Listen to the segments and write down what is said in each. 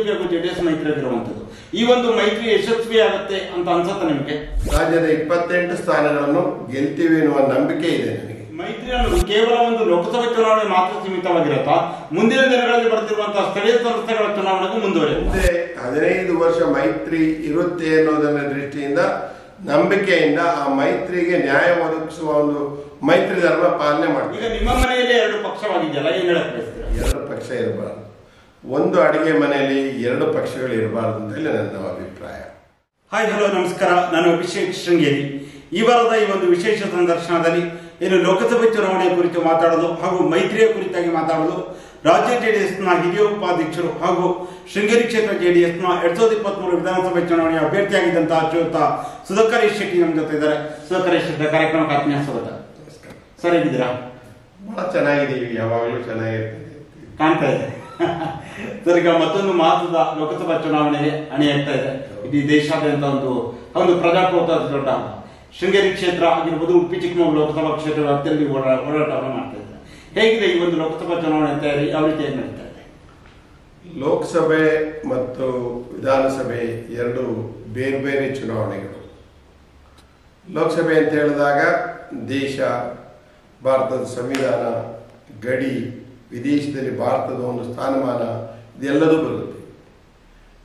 BJP ಹಾಗೂ JDS ಮೈತ್ರಿ ಆಗಿರುವಂತದ್ದು. ಈ ಒಂದು ಮೈತ್ರಿ ಯಶಸ್ವಿ ಆಗುತ್ತೆ ಅಂತ ಅನ್ಸುತ್ತೆ ನಿಮಗೆ? ರಾಜ್ಯದ 28 ಸ್ಥಾನಗಳನ್ನು ಗೆಲ್ತೀವಿ ಎನ್ನುವ ನಂಬಿಕೆ ಇದೆ ನನಗೆ. ಮೈತ್ರಿ ಅನ್ನೋದು ಕೇವಲ ಒಂದು ಲೋಕಸಭೆ ಚುನಾವಣೆ ಮಾತ್ರ ಸೀಮಿತವಾಗಿರುತ್ತಾ ಮುಂದಿನ ದಿನಗಳಲ್ಲಿ ಬರ್ತಿರುವಂತಹ ಸ್ಥಳೀಯ ಸಂಸ್ಥೆಗಳ ಚುನಾವಣೆಗೂ ಮುಂದುವರಿಯುತ್ತೆ? 15 ವರ್ಷ ಮೈತ್ರಿ ಇರುತ್ತೆ ಅನ್ನೋದನ್ನ ದೃಷ್ಟಿಯಿಂದ ನಂಬಿಕೆಯಿಂದ ಆ ಮೈತ್ರಿಗೆ ನ್ಯಾಯ ಒದಗಿಸುವ ಒಂದು ಮೈತ್ರಿ ಧರ್ಮ ಪಾಲನೆ ಮಾಡ್ತೀವಿ. ಈಗ ನಿಮ್ಮ ಮನೆಯಲ್ಲಿ 2 ಪಕ್ಷವಾಗಿದೆಯಲ್ಲ, ಏನ್ ಹೇಳಕ್ ಬಯಸ್ತೀರಾ? 2 ಪಕ್ಷ ಇರಬಾರ್ದು, ಒಂದು ಅಡಿಗೆ ಮನೆಯಲ್ಲಿ 2 ಪಕ್ಷಗಳು ಇರಬಾರ್ದು ಅಂತ ಹೇಳಿ ನನ್ನ ಅಭಿಪ್ರಾಯ. ಹಾಯ್, ಹಲೋ, ನಮಸ್ಕಾರ. ನಾನು ಅಭಿಷೇಕ್ ಶೃಂಗೇರಿ. ಈ ವಾರದ ಈ ಒಂದು ವಿಶೇಷ ಸಂದರ್ಶನದಲ್ಲಿ ಏನು ಲೋಕಸಭೆ ಚುನಾವಣೆಯ ಕುರಿತು ಮಾತಾಡೋದು ಹಾಗೂ ಮೈತ್ರಿಯ ಕುರಿತಾಗಿ ಮಾತಾಡೋದು ರಾಜ್ಯ ಜೆಡಿಎಸ್ನ ಹಿರಿಯ ಉಪಾಧ್ಯಕ್ಷರು ಹಾಗೂ ಶೃಂಗೇರಿ ಕ್ಷೇತ್ರ ಜೆಡಿಎಸ್ನ 2023 ವಿಧಾನಸಭೆ ಚುನಾವಣೆಯ ಅಭ್ಯರ್ಥಿಯಾಗಿದ್ದಂತಹ ಶ್ರೀಯುತ ಸುಧಾಕರೇಶ್ ಶೆಟ್ಟಿ ನಮ್ಮ ಜೊತೆ ಇದ್ದಾರೆ. ಸುಧಾಕರೇಶ್ ಶೆಟ್ಟಿ, ಕಾರ್ಯಕ್ರಮಕ್ಕೆ ಆತ್ಮೀಯ ಸ್ವಾಗತ. ಸರ್, ಹೇಗಿದ್ದೀರಾ? ಬಹಳ ಚೆನ್ನಾಗಿದ್ದೀವಿ, ಯಾವಾಗಲೂ ಚೆನ್ನಾಗಿರ್ತೀವಿ, ಕಾಣ್ತಾ ಇದೆ. ಸರ್, ಈಗ ಮತ್ತೊಂದು ಮಹತ್ವದ ಲೋಕಸಭಾ ಚುನಾವಣೆಗೆ ಅಣಿಯಾಗ್ತಾ ಇದೆ. ಇಡೀ ದೇಶಾದ್ಯಂತ ಒಂದು ಪ್ರಜಾಪ್ರಭುತ್ವದ ದೊಡ್ಡ ಶೃಂಗೇರಿ ಕ್ಷೇತ್ರ ಆಗಿರ್ಬೋದು, ಉಡುಪಿ ಚಿಕ್ಕಮಗಳೂರು ಲೋಕಸಭಾ ಕ್ಷೇತ್ರ ವ್ಯಾಪ್ತಿಯಲ್ಲಿ ಓಡಾಟವನ್ನು ಮಾಡ್ತಾ ಇದ್ದಾರೆ. ಹೇಗಿದೆ ಈ ಒಂದು ಲೋಕಸಭಾ ಚುನಾವಣೆ ತಯಾರಿ, ಯಾವ ರೀತಿಯಾಗಿ ನಡೀತಾ ಇದೆ? ಲೋಕಸಭೆ ಮತ್ತು ವಿಧಾನಸಭೆ 2 ಬೇರೆ ಬೇರೆ ಚುನಾವಣೆಗಳು. ಲೋಕಸಭೆ ಅಂತ ಹೇಳಿದಾಗ ದೇಶ, ಭಾರತದ ಸಂವಿಧಾನ, ಗಡಿ, ವಿದೇಶದಲ್ಲಿ ಭಾರತದ ಒಂದು ಸ್ಥಾನಮಾನ, ಇದೆಲ್ಲದೂ ಬರುತ್ತೆ.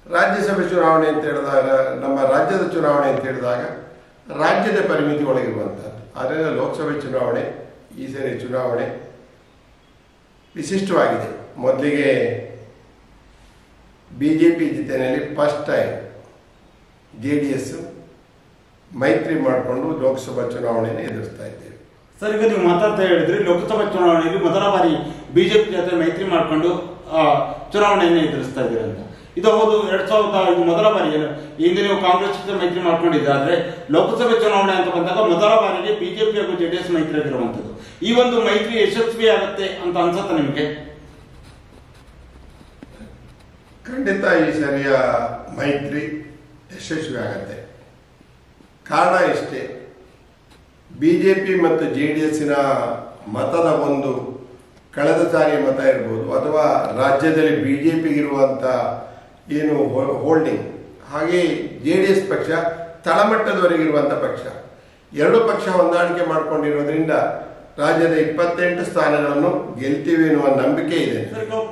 ರಾಜ್ಯಸಭೆ ಚುನಾವಣೆ ಅಂತ ಹೇಳಿದಾಗ, ನಮ್ಮ ರಾಜ್ಯದ ಚುನಾವಣೆ ಅಂತ ಹೇಳಿದಾಗ ರಾಜ್ಯದ ಪರಿಮಿತಿ ಒಳಗಿರುವಂಥದ್ದು. ಆದ್ದರಿಂದ ಲೋಕಸಭೆ ಚುನಾವಣೆ, ಈ ಸರಿ ಚುನಾವಣೆ ವಿಶಿಷ್ಟವಾಗಿದೆ. ಮೊದಲಿಗೆ ಬಿಜೆಪಿ ಜೊತೆಯಲ್ಲಿ ಫಸ್ಟ್ ಟೈಮ್ JDS ಮೈತ್ರಿ ಮಾಡಿಕೊಂಡು ಲೋಕಸಭಾ ಚುನಾವಣೆಯನ್ನು ಎದುರಿಸ್ತಾ ಇದ್ದೇವೆ. ಸರ್, ಈಗ ನೀವು ಮಾತಾಡ್ತಾ ಹೇಳಿದ್ರಿ ಲೋಕಸಭಾ ಚುನಾವಣೆಯಲ್ಲಿ ಮೊದಲ ಬಾರಿ ಬಿಜೆಪಿ ಜೊತೆ ಮೈತ್ರಿ ಮಾಡಿಕೊಂಡು ಚುನಾವಣೆಯನ್ನು ಎದುರಿಸ್ತಾ ಇದ್ದೀರಿ ಅಂತ. ಇದು ಹೌದು, 2005 ಮೊದಲ ಬಾರಿ. ಹಿಂದೆ ನೀವು ಕಾಂಗ್ರೆಸ್ ಜೊತೆ ಮೈತ್ರಿ ಮಾಡ್ಕೊಂಡಿದ್ದಾದ್ರೆ ಲೋಕಸಭೆ ಚುನಾವಣೆ ಅಂತ ಬಂದಾಗ ಮೊದಲ ಬಾರಿಗೆ ಬಿಜೆಪಿ ಹಾಗೂ ಜೆಡಿಎಸ್ ಮೈತ್ರಿ ಆಗಿರುವಂತದ್ದು. ಈ ಒಂದು ಮೈತ್ರಿ ಯಶಸ್ವಿ ಆಗುತ್ತೆ ಅಂತ ಅನ್ಸುತ್ತೆ ನಿಮಗೆ? ಖಂಡಿತ ಈ ಸರಿಯ ಮೈತ್ರಿ ಯಶಸ್ವಿ ಆಗತ್ತೆ. ಕಾರಣ ಇಷ್ಟೇ, ಬಿಜೆಪಿ ಮತ್ತು JDSನ ಮತದ ಒಂದು ಕಳೆದ ಸಾರಿಯ ಮತ ಇರ್ಬೋದು, ಅಥವಾ ರಾಜ್ಯದಲ್ಲಿ ಬಿಜೆಪಿಗಿರುವಂಥ ಏನು ಹೋಲ್ಡಿಂಗ್, ಹಾಗೆ JDS ಪಕ್ಷ ತಳಮಟ್ಟದವರೆಗಿರುವಂಥ ಪಕ್ಷ, 2 ಪಕ್ಷ ಹೊಂದಾಣಿಕೆ ಮಾಡಿಕೊಂಡಿರೋದ್ರಿಂದ ರಾಜ್ಯದ 28 ಸ್ಥಾನಗಳನ್ನು ಗೆಲ್ತೀವಿ ಎನ್ನುವ ನಂಬಿಕೆ ಇದೆ.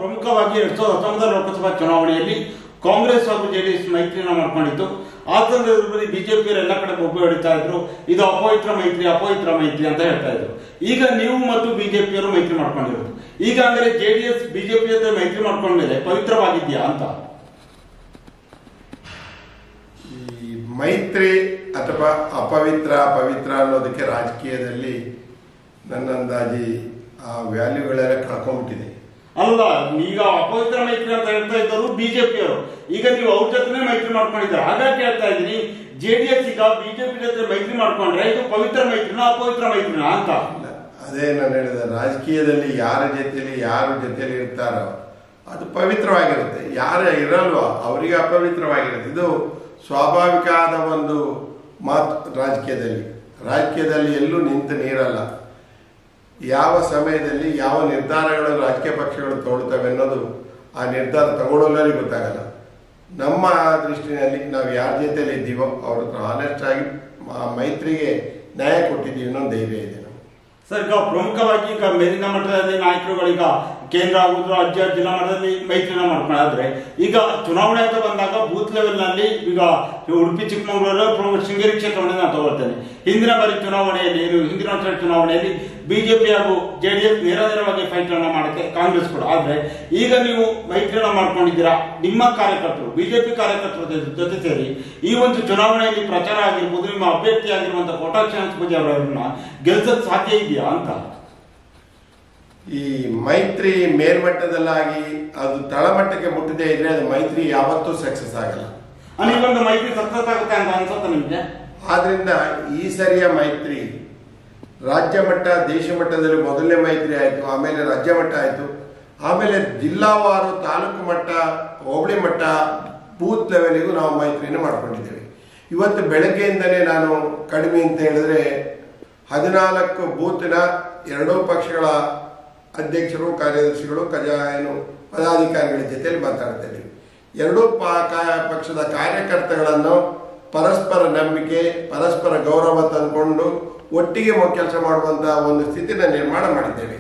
ಪ್ರಮುಖವಾಗಿ 2019 ಲೋಕಸಭಾ ಚುನಾವಣೆಯಲ್ಲಿ ಕಾಂಗ್ರೆಸ್ ಹಾಗೂ JDS ಮೈತ್ರಿನ ಮಾಡ್ಕೊಂಡಿತ್ತು. ಆ ಸಂದರ್ಭದಲ್ಲಿ ಬಿಜೆಪಿಯವರು ಎಲ್ಲ ಕಡೆ ಒಬ್ಬ ಹೊಡಿತಾ ಇದ್ರು, ಇದು ಅಪವಿತ್ರ ಮೈತ್ರಿ ಅಂತ ಹೇಳ್ತಾ ಇದ್ರು. ಈಗ ನೀವು ಮತ್ತು ಬಿಜೆಪಿಯವರು ಮೈತ್ರಿ ಮಾಡ್ಕೊಂಡಿರೋದು, ಈಗ ಅಂದ್ರೆ JDS ಬಿಜೆಪಿ ಜೊತೆ ಮೈತ್ರಿ ಮಾಡ್ಕೊಂಡ್ಮೇಲೆ ಪವಿತ್ರವಾಗಿದ್ಯಾ ಅಂತ? ಈ ಮೈತ್ರಿ ಅಥವಾ ಪವಿತ್ರ ಅನ್ನೋದಕ್ಕೆ ರಾಜಕೀಯದಲ್ಲಿ ನನ್ನ ಅಂದಾಜಿ ಆ ವ್ಯಾಲ್ಯೂಗಳೆಲ್ಲ ಕಳ್ಕೊಂಡ್ಬಿಟ್ಟಿದೆ. ಅಲ್ಲ, ಈಗ ಅಪವಿತ್ರ ಮೈತ್ರಿ ಅಂತ ಹೇಳ್ತಾ ಇದ್ದರು ಬಿಜೆಪಿಯವರು, ಈಗ ನೀವು ಅವ್ರ ಜೊತೆ ಮೈತ್ರಿ ಮಾಡ್ಕೊಂಡಿದ್ದಾರೆ. ಹಾಗಾಗಿ ಹೇಳ್ತಾ ಇದ್ದೀನಿ, JDS ಈಗ ಬಿಜೆಪಿ ಜೊತೆ ಮೈತ್ರಿ ಮಾಡ್ಕೊಂಡ್ರೆ ಇದು ಪವಿತ್ರ ಮೈತ್ರಿನ ಅಪವಿತ್ರ ಮೈತ್ರಿನ ಅಂತ? ಅದೇ ನಾನು ಹೇಳಿದೆ, ರಾಜಕೀಯದಲ್ಲಿ ಯಾರ ಜೊತೆಯಲ್ಲಿ ಇರ್ತಾರೋ ಅದು ಪವಿತ್ರವಾಗಿರುತ್ತೆ, ಯಾರು ಇರಲ್ವೋ ಅವರಿಗೆ ಅಪವಿತ್ರವಾಗಿರುತ್ತೆ. ಇದು ಸ್ವಾಭಾವಿಕ ಆದ ಒಂದು ಮಾತು ರಾಜಕೀಯದಲ್ಲಿ ಎಲ್ಲೂ ನಿಂತ ನೀರಲ್ಲ. ಯಾವ ಸಮಯದಲ್ಲಿ ಯಾವ ನಿರ್ಧಾರಗಳನ್ನು ರಾಜಕೀಯ ಪಕ್ಷಗಳು ತಗೊಳ್ತವೆ ಅನ್ನೋದು ಆ ನಿರ್ಧಾರ ತಗೊಳ್ಳೋಲ್ಲರಿಗೆ ಗೊತ್ತಾಗಲ್ಲ. ನಮ್ಮ ದೃಷ್ಟಿನಲ್ಲಿ ನಾವು ಯಾರ ಜೊತೆಯಲ್ಲಿ ಇದ್ದೀವೋ ಅವ್ರ ಹತ್ರ ಆನೆಸ್ಟ್ ಆಗಿ ಮೈತ್ರಿಗೆ ನ್ಯಾಯ ಕೊಟ್ಟಿದ್ದೀವಿ ಅನ್ನೋ ಧೈರ್ಯ ಇದೆ. ಸರ್, ಈಗ ಪ್ರಮುಖವಾಗಿ ಈಗ ಮೇಲಿನ ಮಟ್ಟದಲ್ಲಿ ನಾಯಕರುಗಳೀಗ ಕೇಂದ್ರ ಆಗುವುದು, ರಾಜ್ಯ ಜಿಲ್ಲಾ ಮಟ್ಟದಲ್ಲಿ ಮೈತ್ರಿನ ಮಾಡ್ಕೊಂಡ್ರೆ, ಈಗ ಚುನಾವಣೆ ಅಂತ ಬಂದಾಗ ಬೂತ್ ಲೆವೆಲ್ ನಲ್ಲಿ ಈಗ ಉಡುಪಿ ಚಿಕ್ಕಮಗಳೂರು ಶೃಂಗೇರಿ ಕ್ಷೇತ್ರವನ್ನು ನಾನು ತಗೊಳ್ತೇನೆ. ಹಿಂದಿನ ಬಾರಿ ಚುನಾವಣೆಯಲ್ಲಿ ಬಿಜೆಪಿ ಹಾಗೂ JDS ನೇರವಾಗಿ ಫೈಟ್ ಅನ್ನ ಮಾಡುತ್ತೆ, ಕಾಂಗ್ರೆಸ್ ಕೂಡ. ಆದ್ರೆ ಈಗ ನೀವು ಮೈತ್ರಿನ ಮಾಡ್ಕೊಂಡಿದ್ದೀರಾ, ನಿಮ್ಮ ಕಾರ್ಯಕರ್ತರು ಬಿಜೆಪಿ ಕಾರ್ಯಕರ್ತರ ಜೊತೆ ಸೇರಿ ಈ ಒಂದು ಚುನಾವಣೆಯಲ್ಲಿ ಪ್ರಚಾರ ಆಗಿರ್ಬೋದು, ನಿಮ್ಮ ಅಭ್ಯರ್ಥಿ ಆಗಿರುವಂತಹ ಕೋಟಾಕ್ಷ ಪೂಜೆ ಅವರನ್ನ ಗೆಲ್ಸಕ್ ಸಾಧ್ಯ ಇದೆಯಾ ಅಂತ? ಈ ಮೈತ್ರಿ ಮೇಲ್ಮಟ್ಟದಲ್ಲಾಗಿ ಅದು ತಳಮಟ್ಟಕ್ಕೆ ಮುಟ್ಟದೇ ಇದ್ರೆ ಅದು ಮೈತ್ರಿ ಯಾವತ್ತೂ ಸಕ್ಸಸ್ ಆಗಲ್ಲ. ಒಂದು ಮೈತ್ರಿ ಸಕ್ಸಸ್ ಆಗುತ್ತೆ ಅಂತ ಅನ್ಸುತ್ತೆ ನಿಮ್ಗೆ? ಆದ್ರಿಂದ ಈ ಸರಿಯ ಮೈತ್ರಿ ರಾಜ್ಯ ಮಟ್ಟ, ದೇಶ ಮಟ್ಟದಲ್ಲಿ ಮೊದಲನೇ ಮೈತ್ರಿ ಆಯಿತು, ಆಮೇಲೆ ರಾಜ್ಯ ಮಟ್ಟ ಆಯಿತು, ಆಮೇಲೆ ಜಿಲ್ಲಾವಾರು, ತಾಲೂಕು ಮಟ್ಟ, ಹೋಬಳಿ ಮಟ್ಟ, ಬೂತ್ ಲೆವೆಲ್ಗೂ ನಾವು ಮೈತ್ರಿಯನ್ನು ಮಾಡ್ಕೊಂಡಿದ್ದೇವೆ. ಇವತ್ತು ಬೆಳಗ್ಗೆಯಿಂದಲೇ ನಾನು ಕಡಿಮೆ ಅಂತ ಹೇಳಿದ್ರೆ 14 ಬೂತ್ನ 2 ಪಕ್ಷಗಳ ಅಧ್ಯಕ್ಷರು, ಕಾರ್ಯದರ್ಶಿಗಳು, ಪದಾಧಿಕಾರಿಗಳ ಜೊತೆಯಲ್ಲಿ ಮಾತಾಡ್ತಾ ಇದ್ದೀವಿ. ಎರಡೂ ಪಕ್ಷದ ಕಾರ್ಯಕರ್ತಗಳನ್ನು ಪರಸ್ಪರ ನಂಬಿಕೆ, ಪರಸ್ಪರ ಗೌರವ ತಂದುಕೊಂಡು ಒಟ್ಟಿಗೆ ಕೆಲಸ ಮಾಡುವಂತಹ ಒಂದು ಸ್ಥಿತಿನ ನಿರ್ಮಾಣ ಮಾಡಿದ್ದೇವೆ.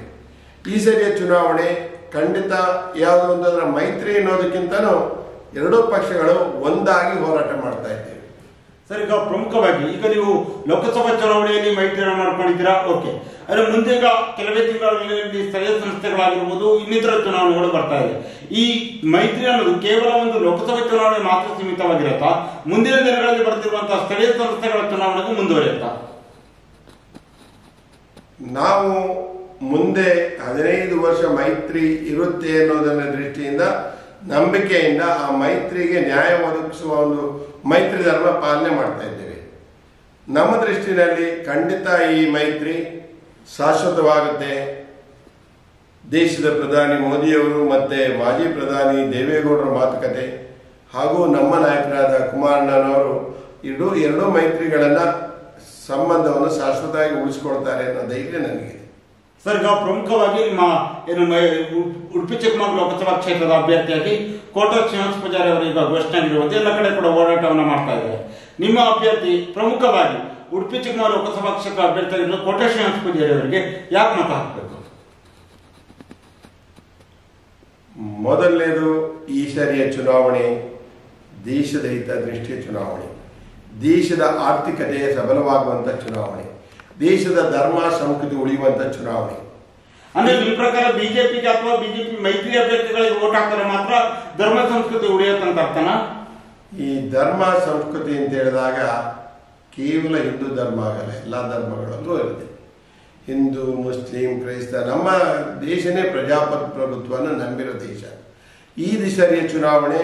ಈ ಸರಿಯ ಚುನಾವಣೆ ಖಂಡಿತ ಯಾವುದು ಅಂತಂದ್ರೆ ಮೈತ್ರಿ ಅನ್ನೋದಕ್ಕಿಂತನೂ ಎರಡೂ ಪಕ್ಷಗಳು ಒಂದಾಗಿ ಹೋರಾಟ ಮಾಡ್ತಾ ಇದ್ದೇವೆ. ಸರ್, ಈಗ ಪ್ರಮುಖವಾಗಿ ಈಗ ನೀವು ಲೋಕಸಭಾ ಚುನಾವಣೆಯಲ್ಲಿ ಮೈತ್ರಿಯನ್ನು ಮಾಡ್ಕೊಂಡಿದ್ದೀರಾ, ಓಕೆ. ಆದರೆ ಮುಂದೆ ಈಗ ಕೆಲವೇ ತಿಂಗಳಲ್ಲಿ ಸ್ಥಳೀಯ ಸಂಸ್ಥೆಗಳಾಗಿರ್ಬೋದು, ಇನ್ನಿತರ ಚುನಾವಣೆಗಳು ಬರ್ತಾ ಇದೆ. ಈ ಮೈತ್ರಿ ಅನ್ನೋದು ಕೇವಲ ಒಂದು ಲೋಕಸಭಾ ಚುನಾವಣೆ ಮಾತ್ರ ಸೀಮಿತವಾಗಿರುತ್ತಾ, ಮುಂದಿನ ದಿನಗಳಲ್ಲಿ ಬರ್ತಿರುವಂತಹ ಸ್ಥಳೀಯ ಸಂಸ್ಥೆಗಳ ಚುನಾವಣೆಗೂ ಮುಂದುವರಿಯುತ್ತಾ? ನಾವು ಮುಂದೆ 15 ವರ್ಷ ಮೈತ್ರಿ ಇರುತ್ತೆ ಅನ್ನೋದನ್ನ ದೃಷ್ಟಿಯಿಂದ, ನಂಬಿಕೆಯಿಂದ ಆ ಮೈತ್ರಿಗೆ ನ್ಯಾಯ ಒದಗಿಸುವ ಒಂದು ಮೈತ್ರಿ ಧರ್ಮ ಪಾಲನೆ ಮಾಡ್ತಾ ಇದ್ದೇವೆ. ನಮ್ಮ ದೃಷ್ಟಿನಲ್ಲಿ ಖಂಡಿತ ಈ ಮೈತ್ರಿ ಶಾಶ್ವತವಾಗುತ್ತೆ. ದೇಶದ ಪ್ರಧಾನಿ ಮೋದಿಯವರು ಮತ್ತೆ ಮಾಜಿ ಪ್ರಧಾನಿ ದೇವೇಗೌಡರ ಮಾತುಕತೆ ಹಾಗೂ ನಮ್ಮ ನಾಯಕರಾದ ಕುಮಾರಣ್ಣನವರು ಎರಡೂ ಮೈತ್ರಿಗಳನ್ನ ಸಂಬಂಧವನ್ನು ಶಾಶ್ವತವಾಗಿ ಉಳಿಸಿಕೊಳ್ತಾರೆ ಅನ್ನೋ ಧೈರ್ಯ ನನಗೆ. ಸರ್, ಈಗ ಪ್ರಮುಖವಾಗಿ ನಿಮ್ಮ ಉಡುಪಿ ಚಿಕ್ಕಮಗಳೂರು ಲೋಕಸಭಾ ಕ್ಷೇತ್ರದ ಅಭ್ಯರ್ಥಿಯಾಗಿ ಕೋಟಾ ಶ್ರೀನಿವಾಸ ಪೂಜಾರಿ ಅವರು ಈಗ ಘೋಷಣೆ ಆಗಿರುವಂತೆ ಎಲ್ಲ ಕಡೆ ಕೂಡ ಹೋರಾಟವನ್ನು ಮಾಡ್ತಾ ಇದ್ದಾರೆ. ನಿಮ್ಮ ಅಭ್ಯರ್ಥಿ ಪ್ರಮುಖವಾಗಿ ಉಡುಪಿ ಚಿಕ್ಕಮಗಳೂರು ಲೋಕಸಭಾ ಕ್ಷೇತ್ರ ಅಭ್ಯರ್ಥಿಯಾಗಿರುವ ಕೋಟಾ ಶ್ರೀನಿವಾಸ ಪೂಜಾರಿ ಅವರಿಗೆ ಯಾಕೆ ಮತ ಹಾಕಬೇಕು? ಮೊದಲನೇದು, ಈ ಸರಿಯ ಚುನಾವಣೆ ದೇಶದ ಹಿತದೃಷ್ಟಿಯ ಚುನಾವಣೆ, ದೇಶದ ಆರ್ಥಿಕತೆ ಸಬಲವಾಗುವಂತ ಚುನಾವಣೆ, ದೇಶದ ಧರ್ಮ ಸಂಸ್ಕೃತಿ ಉಳಿಯುವಂತ ಚುನಾವಣೆ. ಅಂದ್ರೆ ನಿಮ್ಮ ಪ್ರಕಾರ ಬಿಜೆಪಿಗೆ ಅಥವಾ ಬಿಜೆಪಿ ಮೈತ್ರಿ ಅಭ್ಯರ್ಥಿಗಳಿಗೆ ವೋಟ್ ಹಾಕಿದ್ರೆ ಮಾತ್ರ ಧರ್ಮ ಸಂಸ್ಕೃತಿ ಉಳಿಯುತ್ತಂತ ಅರ್ಥನಾ? ಈ ಧರ್ಮ ಸಂಸ್ಕೃತಿ ಅಂತ ಹೇಳಿದಾಗ ಕೇವಲ ಹಿಂದೂ ಧರ್ಮ ಆಗಲ್ಲ, ಎಲ್ಲಾ ಧರ್ಮಗಳಲ್ಲೂ ಇರುತ್ತೆ. ಹಿಂದೂ, ಮುಸ್ಲಿಂ, ಕ್ರೈಸ್ತ, ನಮ್ಮ ದೇಶನೇ ಪ್ರಜಾಪ್ರಭುತ್ವವನ್ನು ನಂಬಿರೋ ದೇಶ. ಈ ಸರಿಯ ಚುನಾವಣೆ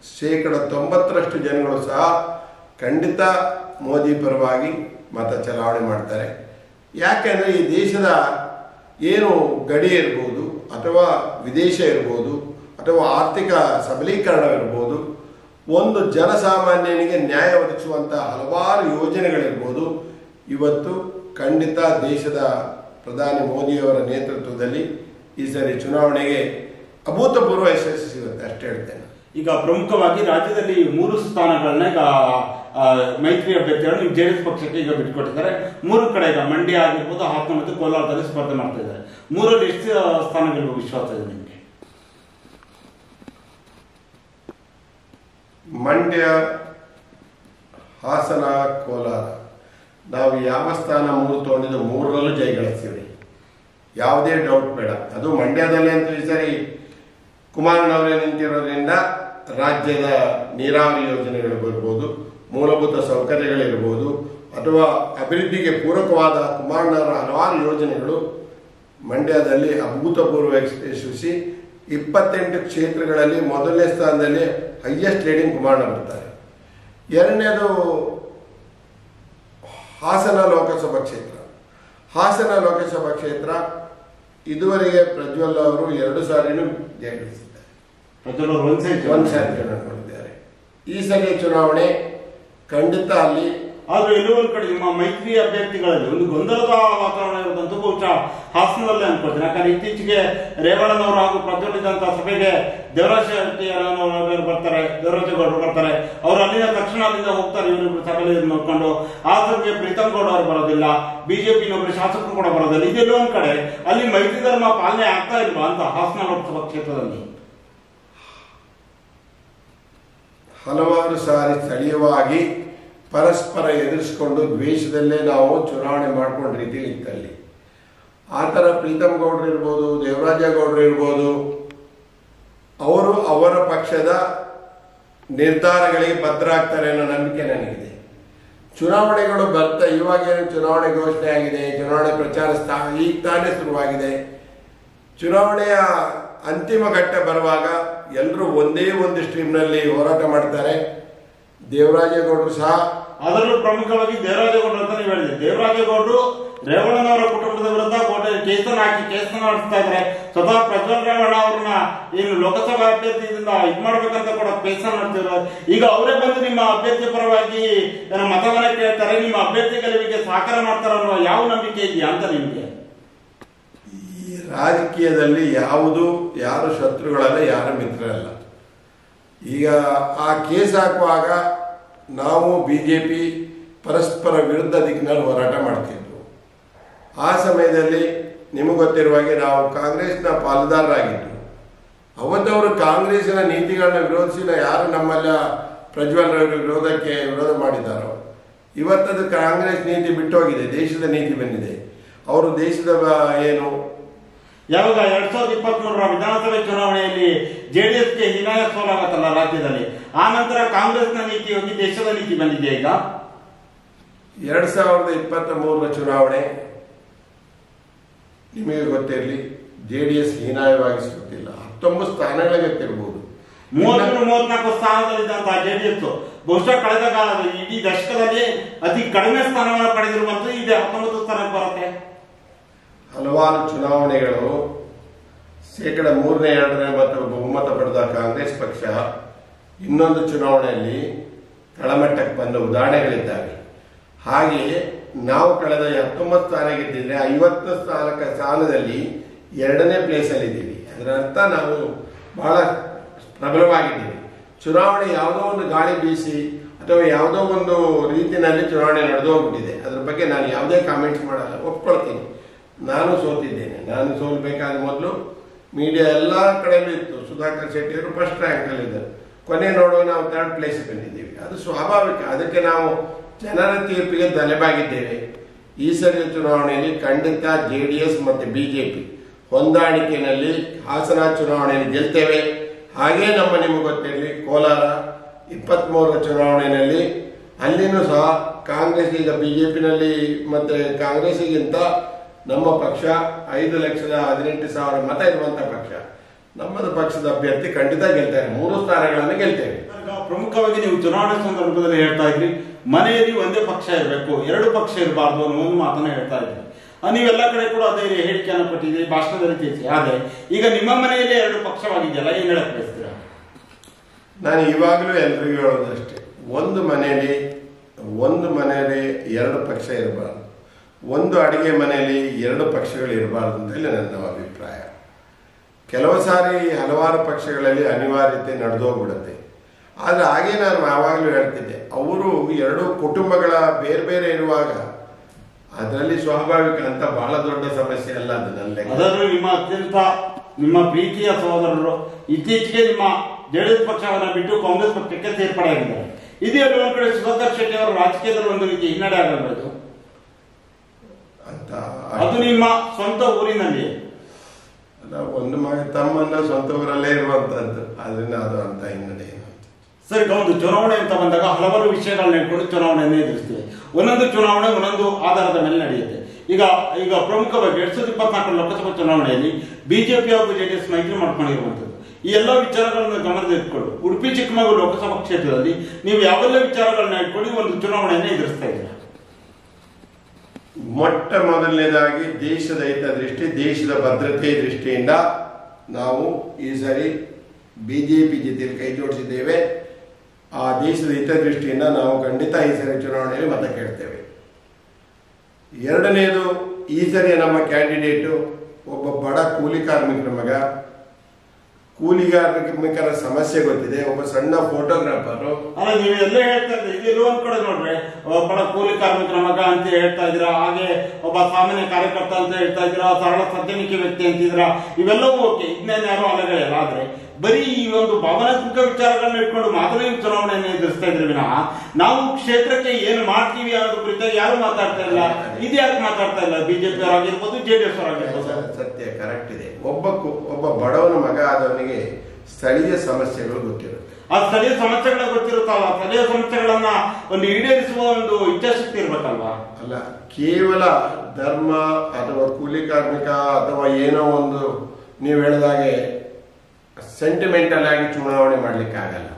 90% ಜನಗಳು ಸಹ ಖಂಡಿತ ಮೋದಿ ಪರವಾಗಿ ಮತ ಚಲಾವಣೆ ಮಾಡ್ತಾರೆ. ಯಾಕೆಂದ್ರೆ ಈ ದೇಶದ ಏನು ಗಡಿ ಇರ್ಬೋದು, ಅಥವಾ ವಿದೇಶ ಇರ್ಬೋದು, ಅಥವಾ ಆರ್ಥಿಕ ಸಬಲೀಕರಣವಿರ್ಬೋದು, ಒಂದು ಜನಸಾಮಾನ್ಯನಿಗೆ ನ್ಯಾಯ ಒದಗಿಸುವಂತಹ ಹಲವಾರು ಯೋಜನೆಗಳಿರ್ಬೋದು, ಇವತ್ತು ಖಂಡಿತ ದೇಶದ ಪ್ರಧಾನಿ ಮೋದಿಯವರ ನೇತೃತ್ವದಲ್ಲಿ ಈ ಸರಿ ಚುನಾವಣೆಗೆ ಅಭೂತಪೂರ್ವ ಯಶಸ್ಸು ಸಿಗುತ್ತೆ, ಅಷ್ಟೇ ಹೇಳ್ತೇನೆ. ಈಗ ಪ್ರಮುಖವಾಗಿ ರಾಜ್ಯದಲ್ಲಿ 3 ಸ್ಥಾನಗಳನ್ನ ಈಗ ಮೈತ್ರಿ ಅಭ್ಯರ್ಥಿಗಳು ನೀವು ಜೆಡಿಎಸ್ ಪಕ್ಷಕ್ಕೆ ಈಗ ಬಿಟ್ಟುಕೊಟ್ಟಿದ್ದಾರೆ. 3 ಕಡೆ ಈಗ ಮಂಡ್ಯ ಆಗಿರ್ಬೋದು, ಹಾಸನ ಮತ್ತು ಕೋಲಾರದಲ್ಲಿ ಸ್ಪರ್ಧೆ ಮಾಡ್ತಾ ಇದ್ದಾರೆ. 3ರಲ್ಲಿ ಎಷ್ಟು ಸ್ಥಾನಗಳು ವಿಶ್ವಾಸ ಇದೆ ನಿಮಗೆ? ಮಂಡ್ಯ, ಹಾಸನ, ಕೋಲಾರ, ನಾವು ಯಾವ ಸ್ಥಾನ 3 ತಗೊಂಡಿದ್ದು 3ರಲ್ಲೂ ಜಯಗಳಿಸ್ತೀವಿ, ಯಾವುದೇ ಡೌಟ್ ಬೇಡ. ಅದು ಮಂಡ್ಯದಲ್ಲಿ ಅಂತೂ ಈ ಸರಿ ಕುಮಾರಣ್ಣವರೇ ನಿಂತಿರೋದ್ರಿಂದ ರಾಜ್ಯದ ನೀರಾವರಿ ಯೋಜನೆಗಳಿರ್ಬೋದು, ಮೂಲಭೂತ ಸೌಕರ್ಯಗಳಿರ್ಬೋದು, ಅಥವಾ ಅಭಿವೃದ್ಧಿಗೆ ಪೂರಕವಾದ ಕುಮಾರಣ್ಣವರ ಹಲವಾರು ಯೋಜನೆಗಳು ಮಂಡ್ಯದಲ್ಲಿ ಅಭೂತಪೂರ್ವ ಯಶಸ್ವಿ. 28 ಕ್ಷೇತ್ರಗಳಲ್ಲಿ ಮೊದಲನೇ ಸ್ಥಾನದಲ್ಲಿ ಹೈಯೆಸ್ಟ್ ಲೀಡಿಂಗ್ ಕುಮಾರಣ್ಣ ಬರ್ತಾರೆ. ಎರಡನೇದು ಹಾಸನ ಲೋಕಸಭಾ ಕ್ಷೇತ್ರ. ಹಾಸನ ಲೋಕಸಭಾ ಕ್ಷೇತ್ರ ಇದುವರೆಗೆ ಪ್ರಜ್ವಲ್ ಅವರು 2 ಸಾರಿನೂ ಜಯಗಳಿಸಿದ್ದಾರೆ, ಒಂದು ಸಾರಿ ಚುನಾವಣೆ. ಈ ಸರಿಯ ಚುನಾವಣೆ ಖಂಡಿತ ಅಲ್ಲಿ. ಆದ್ರೆ ಎಲ್ಲೋ ಒಂದ್ ಕಡೆ ನಿಮ್ಮ ಮೈತ್ರಿ ಅಭ್ಯರ್ಥಿಗಳಲ್ಲಿ ಒಂದು ಗೊಂದಲದ ವಾತಾವರಣ ಇರುವಂತೂ ಬಹುಶಃ ಹಾಸನದಲ್ಲೇ ಅನ್ಕೊಳ್ತೀನಿ. ಯಾಕಂದ್ರೆ ಇತ್ತೀಚೆಗೆ ರೇವಣ್ಣನವರು ಹಾಗೂ ಪ್ರಜ್ವಲಿದಂತಹ ಸಭೆಗೆ ದೇವರಾಜ ಬರ್ತಾರೆ, ದೇವರಾಜೇಗೌಡರು ಬರ್ತಾರೆ. ಅವರು ಅಲ್ಲಿಂದ ತಕ್ಷಣ ಅಲ್ಲಿಂದ ಹೋಗ್ತಾರೆ, ಇವರಿಬ್ರು ಸಭೆಯಲ್ಲಿ ನೋಡ್ಕೊಂಡು. ಆ ಸಭೆಗೆ ಪ್ರೀತಮ್ ಗೌಡ ಅವರು ಬರೋದಿಲ್ಲ, ಬಿಜೆಪಿನೊಬ್ಬರು ಶಾಸಕರು ಕೂಡ ಬರೋದಿಲ್ಲ. ಇದೆಲ್ಲೋ ಒಂದ್ ಕಡೆ ಅಲ್ಲಿ ಮೈತ್ರಿ ಧರ್ಮ ಪಾಲನೆ ಆಗ್ತಾ ಇಲ್ವಾ ಅಂತ ಹಾಸನ ಲೋಕಸಭಾ ಕ್ಷೇತ್ರದಲ್ಲಿ? ಹಲವಾರು ಸಾರಿ ಸ್ಥಳೀಯವಾಗಿ ಪರಸ್ಪರ ಎದುರಿಸಿಕೊಂಡು ದ್ವೇಷದಲ್ಲೇ ನಾವು ಚುನಾವಣೆ ಮಾಡ್ಕೊಂಡ ರೀತಿಯಲ್ಲಿ ಇತ್ತಲ್ಲಿ. ಆ ಥರ ಪ್ರೀತಮ್ ಗೌಡ್ರು ಇರ್ಬೋದು, ದೇವರಾಜೇಗೌಡರು ಇರ್ಬೋದು, ಅವರು ಅವರ ಪಕ್ಷದ ನಿರ್ಧಾರಗಳಿಗೆ ಬದ್ಧರಾಗ್ತಾರೆ ಅನ್ನೋ ನಂಬಿಕೆ ನನಗಿದೆ. ಚುನಾವಣೆಗಳು ಇವಾಗೇನು ಚುನಾವಣೆ ಘೋಷಣೆ ಆಗಿದೆ, ಚುನಾವಣೆ ಪ್ರಚಾರ ಈಗ ತಾನೇ ಶುರುವಾಗಿದೆ. ಚುನಾವಣೆಯ ಅಂತಿಮ ಘಟ್ಟ ಬರುವಾಗ ಎಲ್ಲರೂ ಒಂದೇ ಒಂದು ಸ್ಟ್ರೀಮ್ನಲ್ಲಿ ಹೋರಾಟ ಮಾಡ್ತಾರೆ. ದೇವರಾಜೇಗೌಡರು ಸಹ, ಅದರಲ್ಲೂ ಪ್ರಮುಖವಾಗಿ ದೇವರಾಜೇಗೌಡರು ಅಂತ ನೀವು ಹೇಳಿದೆ. ದೇವರಾಜೇಗೌಡರು ರೇವಣ್ಣನವರ ಕುಟುಂಬದ ವಿರುದ್ಧ ಕೇಸನ್ನು ಹಾಕಿ ಕೇಸನ್ನು ನಡೆಸ್ತಾ ಇದ್ದಾರೆ. ಸ್ವತಃ ಪ್ರಜ್ವಲ್ ರೇವಣ್ಣ ಅವ್ರನ್ನ ಏನು ಲೋಕಸಭಾ ಅಭ್ಯರ್ಥಿಯಿಂದ ಇದು ಮಾಡ್ಬೇಕಂತ ಕೂಡ ಕೇಸನ್ನು ನಡೆಸಿದ್ರು. ಈಗ ಅವರೇ ಬಂದು ನಿಮ್ಮ ಅಭ್ಯರ್ಥಿ ಪರವಾಗಿ ಮತವನ್ನ ಕೇಳ್ತಾರೆ, ನಿಮ್ಮ ಅಭ್ಯರ್ಥಿ ಗೆಲುವಿಗೆ ಸಹಕಾರ ಮಾಡ್ತಾರೆ ಅನ್ನುವ ಯಾವ ನಂಬಿಕೆ ಇದೆಯಾ ಅಂತ ನಿಮಗೆ? ಈ ರಾಜಕೀಯದಲ್ಲಿ ಯಾರು ಶತ್ರುಗಳಲ್ಲ, ಯಾರು ಮಿತ್ರರಲ್ಲ. ಈಗ ಆ ಕೇಸ್ ಹಾಕುವಾಗ ನಾವು BJP ಪರಸ್ಪರ ವಿರುದ್ಧ ದಿಕ್ಕಿನಲ್ಲಿ ಹೋರಾಟ ಮಾಡ್ತಿದ್ವು. ಆ ಸಮಯದಲ್ಲಿ ನಿಮಗೆ ಗೊತ್ತಿರುವ ಹಾಗೆ ನಾವು ಕಾಂಗ್ರೆಸ್ನ ಪಾಲುದಾರರಾಗಿದ್ದರು. ಅವತ್ತವರು ಕಾಂಗ್ರೆಸ್ಸಿನ ನೀತಿಗಳನ್ನ ವಿರೋಧಿಸಿದ ಯಾರು ನಮ್ಮೆಲ್ಲ ಪ್ರಜ್ವಲ್ ವಿರೋಧ ಮಾಡಿದ್ದಾರೋ ಇವತ್ತದು ಕಾಂಗ್ರೆಸ್ ನೀತಿ ಬಿಟ್ಟೋಗಿದೆ, ದೇಶದ ನೀತಿ ಬಂದಿದೆ. ಅವರು ದೇಶದ ಏನು ಯಾವಾಗ 2023 ವಿಧಾನಸಭೆ ಚುನಾವಣೆಯಲ್ಲಿ JDSಗೆ ಹೀನಾಯ ಸೋಲಾಗತ್ತಲ್ಲ ರಾಜ್ಯದಲ್ಲಿ, ಆ ನಂತರ ಕಾಂಗ್ರೆಸ್ನ ನೀತಿ ಹೋಗಿ ದೇಶದ ನೀತಿ ಬಂದಿದೆ. ಈಗ 2023 ಚುನಾವಣೆ ನಿಮಗೆ ಗೊತ್ತಿರಲಿ, JDS ಹೀನಾಯವಾಗಿ ಗೊತ್ತಿಲ್ಲ, 19 ಸ್ಥಾನಗಳೇ ಗೊತ್ತಿರಬಹುದು. 33-34 ಸ್ಥಾನದಲ್ಲಿದ್ದಂತಹ JDS ಬಹುಶಃ ಕಳೆದ ಕಾಲದಲ್ಲಿ ಇಡೀ ದಶಕದಲ್ಲಿ ಅತಿ ಕಡಿಮೆ ಸ್ಥಾನವನ್ನು ಪಡೆದಿರುವಂತದ್ದು ಇದೆ, 19 ಸ್ಥಾನಕ್ಕೆ ಬರುತ್ತೆ. ಹಲವಾರು ಚುನಾವಣೆಗಳು 3/2 ಬಹುಮತ ಪಡೆದ ಕಾಂಗ್ರೆಸ್ ಪಕ್ಷ ಇನ್ನೊಂದು ಚುನಾವಣೆಯಲ್ಲಿ ತಳಮಟ್ಟಕ್ಕೆ ಬಂದ ಉದಾಹರಣೆಗಳಿದ್ದಾವೆ. ಹಾಗೆಯೇ ನಾವು ಕಳೆದ 19 ಸ್ಥಾನ ಗೆದ್ದಿದ್ರೆ 50 ಸ್ಥಾನದಲ್ಲಿ 2ನೇ ಪ್ಲೇಸಲ್ಲಿ ಇದ್ದೀವಿ. ಅದರ ಅರ್ಥ ನಾವು ಬಹಳ ಪ್ರಬಲವಾಗಿದ್ದೀವಿ. ಚುನಾವಣೆ ಯಾವುದೋ ಒಂದು ಗಾಳಿ ಬೀಸಿ ಅಥವಾ ಯಾವುದೋ ಒಂದು ರೀತಿಯಲ್ಲಿ ಚುನಾವಣೆ ನಡೆದು ಹೋಗ್ಬಿಟ್ಟಿದೆ. ಅದ್ರ ಬಗ್ಗೆ ನಾನು ಯಾವುದೇ ಕಾಮೆಂಟ್ಸ್ ಮಾಡಲ್ಲ, ಒಪ್ಕೊಳ್ತೀನಿ. ನಾನು ಸೋತಿದ್ದೇನೆ. ನಾನು ಸೋಲ್ಬೇಕಾದ ಮೊದಲು ಮೀಡಿಯಾ ಎಲ್ಲ ಕಡೆಯಲ್ಲೂ ಇತ್ತು. ಸುಧಾಕರ್ ಶೆಟ್ಟಿಯವರು ಫಸ್ಟ್ ರ್ಯಾಂಕಲ್ಲಿದ್ದರು. ಕೊನೆ ನೋಡುವ ನಾವು 3rd ಪ್ಲೇಸ್ ಬಂದಿದ್ದೀವಿ. ಅದು ಸ್ವಾಭಾವಿಕ. ಅದಕ್ಕೆ ನಾವು ಜನರ ತೀರ್ಪಿಗೆ ತಲೆಬಾಗಿದ್ದೇವೆ. ಈ ಸರಿಯ ಚುನಾವಣೆಯಲ್ಲಿ ಖಂಡಿತ JDS ಮತ್ತು BJP ಹೊಂದಾಣಿಕೆಯಲ್ಲಿ ಹಾಸನ ಚುನಾವಣೆಯಲ್ಲಿ ಗೆಲ್ತೇವೆ. ಹಾಗೇ ನಿಮಗೆ ಗೊತ್ತಿರಲಿ, ಕೋಲಾರ 23 ಚುನಾವಣೆಯಲ್ಲಿ ಅಲ್ಲಿನೂ ಸಹ ಕಾಂಗ್ರೆಸ್ ಈಗ BJPನಲ್ಲಿ ಮತ್ತೆ ಕಾಂಗ್ರೆಸ್ಗಿಂತ ನಮ್ಮ ಪಕ್ಷ 5,18,000 ಮತ ಇರುವಂತಹ ಪಕ್ಷ. ನಮ್ಮದು ಪಕ್ಷದ ಅಭ್ಯರ್ಥಿ ಖಂಡಿತ ಗೆಲ್ತಾರೆ. 3 ಸ್ಥಾನಗಳನ್ನು ಗೆಲ್ತೇವೆ. ಪ್ರಮುಖವಾಗಿ ನೀವು ಚುನಾವಣೆ ಸಂದರ್ಭದಲ್ಲಿ ಹೇಳ್ತಾ ಇದ್ರಿ, ಮನೆಯಲ್ಲಿ ಒಂದೇ ಪಕ್ಷ ಇರಬೇಕು, 2 ಪಕ್ಷ ಇರಬಾರ್ದು ಅನ್ನೋ ಒಂದು ಮಾತನ್ನ ಹೇಳ್ತಾ ಇದ್ರಿ. ನೀವೆಲ್ಲ ಕಡೆ ಕೂಡ ಅದೇ ಹೇಳಿಕೆಯನ್ನು ಕೊಟ್ಟಿದ್ರಿ, ಭಾಷಣದಲ್ಲಿ ತಿಳಿಸಿ. ಆದ್ರೆ ಈಗ ನಿಮ್ಮ ಮನೆಯಲ್ಲಿ 2 ಪಕ್ಷವಾಗಿದೆಯಲ್ಲ, ಏನ್ ಹೇಳಕ್ ಬಯಸ್ತೀರಾ? ನಾನು ಇವಾಗಲೂ ಎಲ್ರಿಗೂ ಹೇಳೋದಷ್ಟೇ, ಒಂದು ಮನೆಯಲ್ಲಿ 2 ಪಕ್ಷ ಇರಬಾರ್ದು, ಒಂದು ಅಡಿಗೆ ಮನೆಯಲ್ಲಿ 2 ಪಕ್ಷಗಳು ಇರಬಾರ್ದು ಅಂತ ಹೇಳಿ ನನ್ನ ಅಭಿಪ್ರಾಯ. ಕೆಲವು ಸಾರಿ ಹಲವಾರು ಪಕ್ಷಗಳಲ್ಲಿ ಅನಿವಾರ್ಯತೆ ನಡೆದೋಗ್ಬಿಡುತ್ತೆ. ಆದರೆ ಹಾಗೆ ನಾನು ಯಾವಾಗಲೂ ಹೇಳ್ತಿದ್ದೆ, ಅವರು 2 ಕುಟುಂಬಗಳ ಬೇರೆ ಬೇರೆ ಇರುವಾಗ ಅದರಲ್ಲಿ ಸ್ವಾಭಾವಿಕ ಅಂತ ಬಹಳ ದೊಡ್ಡ ಸಮಸ್ಯೆ ಅಲ್ಲ. ಅದರಲ್ಲೂ ನಿಮ್ಮ ಪ್ರೀತಿಯ ಸಹೋದರರು ಇತ್ತೀಚೆಗೆ ನಿಮ್ಮ JDS ಪಕ್ಷವನ್ನು ಬಿಟ್ಟು ಕಾಂಗ್ರೆಸ್ ಪಕ್ಷಕ್ಕೆ ಸೇರ್ಪಡೆಯಾಗಿದ್ದಾರೆ. ಇದೇ ಒಂದ್ ಕಡೆ ಸುಧಾಕರ್ ಶೆಟ್ಟಿ ಅವರು ರಾಜಕೀಯದಲ್ಲಿ ಒಂದು ರೀತಿ ಹಿನ್ನಡೆ ಆಗಬಹುದು ಅಂತ. ಅದು ನಿಮ್ಮ ಸ್ವಂತ ಊರಿನಲ್ಲಿ ಅಲ್ಲ, ಒಂದು ತಮ್ಮನ್ನ ಸ್ವಂತ ಊರಲ್ಲೇ ಇರುವಂತದ್ದು, ಅದರಿಂದ ಅದು ಅಂತ ಹಿನ್ನಡೆ. ಸರಿ, ಒಂದು ಚುನಾವಣೆ ಅಂತ ಬಂದಾಗ ಹಲವಾರು ವಿಷಯಗಳನ್ನ ಇಟ್ಕೊಂಡು ಚುನಾವಣೆಯನ್ನು ಎದುರಿಸ್ತೀವಿ. ಒಂದೊಂದು ಚುನಾವಣೆ ಒಂದೊಂದು ಆಧಾರದ ಮೇಲೆ ನಡೆಯುತ್ತೆ. ಈಗ ಪ್ರಮುಖವಾಗಿ 2024 ಲೋಕಸಭಾ ಚುನಾವಣೆಯಲ್ಲಿ BJP ಹಾಗೂ JDS ಮೈತ್ರಿ ಮಾಡ್ಕೊಂಡಿರುವಂತದ್ದು. ಈ ಎಲ್ಲ ವಿಚಾರಗಳನ್ನು ಗಮನದಲ್ಲಿಟ್ಕೊಂಡು ಉಡುಪಿ ಚಿಕ್ಕಮಗಳೂರು ಲೋಕಸಭಾ ಕ್ಷೇತ್ರದಲ್ಲಿ ನೀವು ಯಾವೆಲ್ಲ ವಿಚಾರಗಳನ್ನ ಇಟ್ಕೊಂಡು ಒಂದು ಚುನಾವಣೆಯನ್ನು ಎದುರಿಸ್ತಾ ಇದ್ದೀರಾ? ಮೊಟ್ಟ ಮೊದಲನೇದಾಗಿ ದೇಶದ ಹಿತದೃಷ್ಟಿ, ದೇಶದ ಭದ್ರತೆ ದೃಷ್ಟಿಯಿಂದ ನಾವು ಈ ಸರಿ BJP ಜೊತೆ ಕೈ ಜೋಡಿಸಿದ್ದೇವೆ. ಆ ದೇಶದ ಹಿತದೃಷ್ಟಿಯಿಂದ ನಾವು ಖಂಡಿತ ಈ ಸರಿ ಚುನಾವಣೆಯಲ್ಲಿ ಮತ ಕೇಳ್ತೇವೆ. ಎರಡನೇದು, ಈ ಸರಿ ನಮ್ಮ ಕ್ಯಾಂಡಿಡೇಟು ಒಬ್ಬ ಬಡ ಕೂಲಿ ಕಾರ್ಮಿಕರ ಮಗ. ಕೂಲಿ ಕಾರ್ಮಿಕರ ಸಮಸ್ಯೆ ಗೊತ್ತಿದೆ. ಒಬ್ಬ ಸಣ್ಣ ಫೋಟೋಗ್ರಾಫರು. ಅಲ್ಲ, ನೀವು ಎಲ್ಲ ಹೇಳ್ತಾ ಇದ್ದೀರಿ, ಇದು ಒಂದ್ ಕಡೆ ನೋಡ್ರಿ, ಬಡ ಕೂಲಿ ಕಾರ್ಮಿಕರ ಮಗ ಅಂತ ಹೇಳ್ತಾ ಇದ್ದೀರಾ, ಹಾಗೆ ಒಬ್ಬ ಸಾಮಾನ್ಯ ಕಾರ್ಯಕರ್ತ ಅಂತ ಹೇಳ್ತಾ ಇದ್ದೀರಾ, ಸರಳ ಸಜ್ಜನಿಕೆ ವ್ಯಕ್ತಿ ಅಂತಿದ್ದೀರಾ. ಇವೆಲ್ಲವೂ ಓಕೆ, ಇದನ್ನೇನು ಯಾರು ಅಲ್ಲಗಳಿಲ್ಲ. ಆದ್ರೆ ಬರೀ ಈ ಒಂದು ಭಾವನಾತ್ಮಕ ವಿಚಾರಗಳನ್ನ ಇಟ್ಕೊಂಡು ಮಾತ್ರ ನೀವು ಚುನಾವಣೆಯನ್ನು ಎದುರಿಸ್ತಾ ಇದ್ರಿ ವಿನಃ ನಾವು ಕ್ಷೇತ್ರಕ್ಕೆ ಏನು ಮಾಡ್ತೀವಿ ಅನ್ನೋದು ಕುರಿತಾಗಿ ಯಾರು ಮಾತಾಡ್ತಾ ಇಲ್ಲ. ಇದು ಯಾಕೆ ಮಾತಾಡ್ತಾ ಇಲ್ಲ? BJP ಅವರಾಗಿರ್ಬೋದು, JDS ಅವರಾಗಿರ್ಬೋದು. ಸತ್ಯ, ಕರೆಕ್ಟ್ ಇದೆ. ಒಬ್ಬ ಬಡವನ ಮಗ ಆದವನಿಗೆ ಸ್ಥಳೀಯ ಸಮಸ್ಯೆಗಳು ಗೊತ್ತಿರುತ್ತೆ. ಆ ಸ್ಥಳೀಯ ಸಮಸ್ಯೆಗಳ ಗೊತ್ತಿರುತ್ತಲ್ಲ, ಸ್ಥಳೀಯ ಸಮಸ್ಯೆಗಳನ್ನ ಒಂದು ಈಡೇರಿಸುವ ಒಂದು ಇಚ್ಛಾಶಕ್ತಿ ಇರ್ಬೇಕಲ್ವಾ? ಅಲ್ಲ, ಕೇವಲ ಧರ್ಮ ಅಥವಾ ಕೂಲಿ ಕಾರ್ಮಿಕ ಅಥವಾ ಏನೋ ಒಂದು ನೀವು ಹೇಳಿದಾಗೆ ಸೆಂಟಿಮೆಂಟಲ್ ಆಗಿ ಚುನಾವಣೆ ಮಾಡ್ಲಿಕ್ಕೆ ಆಗಲ್ಲ.